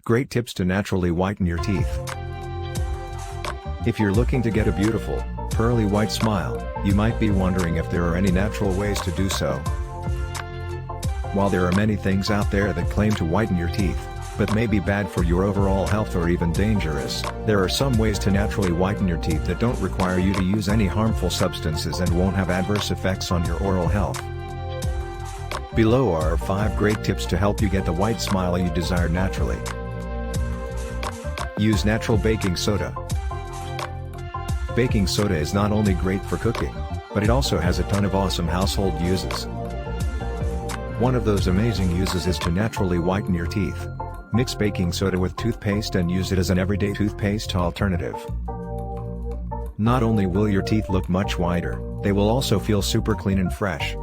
Great tips to naturally whiten your teeth. If you're looking to get a beautiful, pearly white smile, you might be wondering if there are any natural ways to do so. While there are many things out there that claim to whiten your teeth, but may be bad for your overall health or even dangerous, there are some ways to naturally whiten your teeth that don't require you to use any harmful substances and won't have adverse effects on your oral health. Below are 5 great tips to help you get the white smile you desire naturally. Use natural baking soda. Baking soda is not only great for cooking, but it also has a ton of awesome household uses. One of those amazing uses is to naturally whiten your teeth. Mix baking soda with toothpaste and use it as an everyday toothpaste alternative. Not only will your teeth look much whiter, they will also feel super clean and fresh.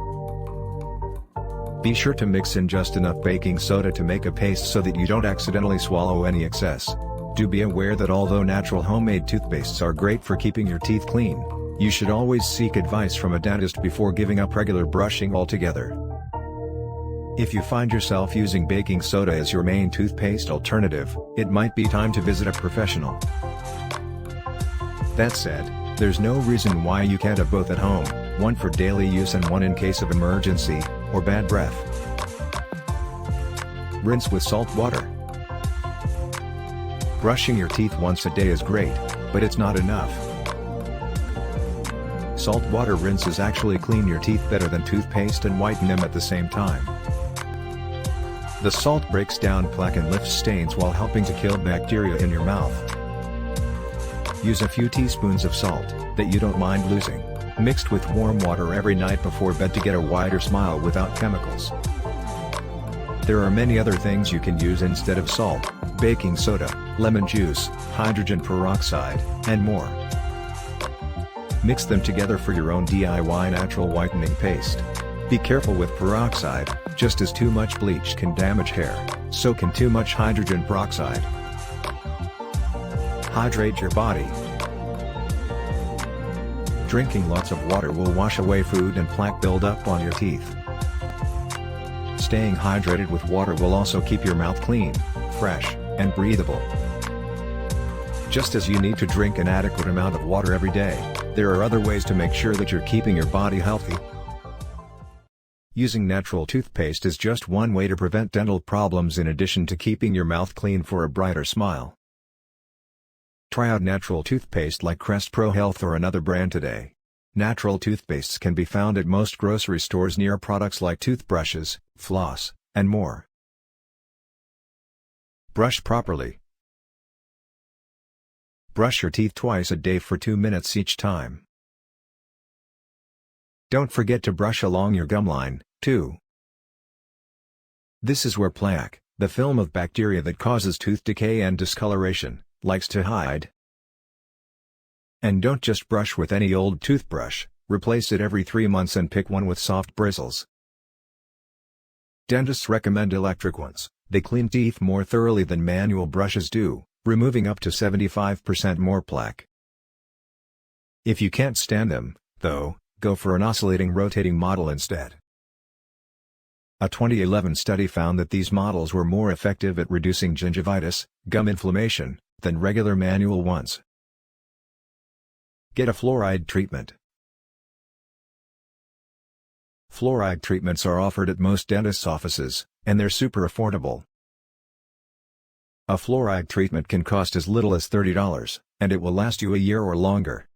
Be sure to mix in just enough baking soda to make a paste so that you don't accidentally swallow any excess. Do be aware that although natural homemade toothpastes are great for keeping your teeth clean, you should always seek advice from a dentist before giving up regular brushing altogether. If you find yourself using baking soda as your main toothpaste alternative, it might be time to visit a professional. That said, there's no reason why you can't have both at home, one for daily use and one in case of emergency, or bad breath. Rinse with salt water. Brushing your teeth once a day is great, but it's not enough. Salt water rinses actually clean your teeth better than toothpaste and whiten them at the same time. The salt breaks down plaque and lifts stains while helping to kill bacteria in your mouth. Use a few teaspoons of salt, that you don't mind losing, mixed with warm water every night before bed to get a whiter smile without chemicals. There are many other things you can use instead of salt: baking soda, lemon juice, hydrogen peroxide, and more. Mix them together for your own DIY natural whitening paste. Be careful with peroxide, just as too much bleach can damage hair, so can too much hydrogen peroxide. Hydrate your body. Drinking lots of water will wash away food and plaque buildup on your teeth. Staying hydrated with water will also keep your mouth clean, fresh, and breathable. Just as you need to drink an adequate amount of water every day, there are other ways to make sure that you're keeping your body healthy. Using natural toothpaste is just one way to prevent dental problems in addition to keeping your mouth clean for a brighter smile. Try out natural toothpaste like Crest Pro Health or another brand today. Natural toothpastes can be found at most grocery stores near products like toothbrushes, floss, and more. Brush properly. Brush your teeth twice a day for 2 minutes each time. Don't forget to brush along your gum line, too. This is where plaque, the film of bacteria that causes tooth decay and discoloration, likes to hide. And don't just brush with any old toothbrush, replace it every 3 months and pick one with soft bristles. Dentists recommend electric ones. They clean teeth more thoroughly than manual brushes do, removing up to 75% more plaque. If you can't stand them, though, go for an oscillating rotating model instead. A 2011 study found that these models were more effective at reducing gingivitis, gum inflammation, than regular manual ones. Get a fluoride treatment. Fluoride treatments are offered at most dentists' offices, and they're super affordable. A fluoride treatment can cost as little as $30, and it will last you a year or longer.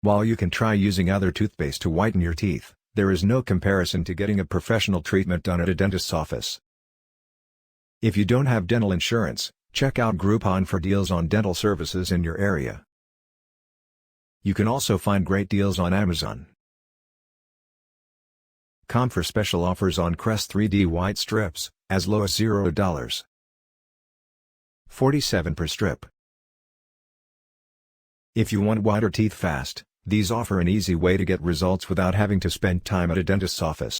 While you can try using other toothpaste to whiten your teeth, there is no comparison to getting a professional treatment done at a dentist's office. If you don't have dental insurance, check out Groupon for deals on dental services in your area. You can also find great deals on Amazon. Com for special offers on Crest 3D white strips, as low as $0.47 per strip. If you want whiter teeth fast, these offer an easy way to get results without having to spend time at a dentist's office.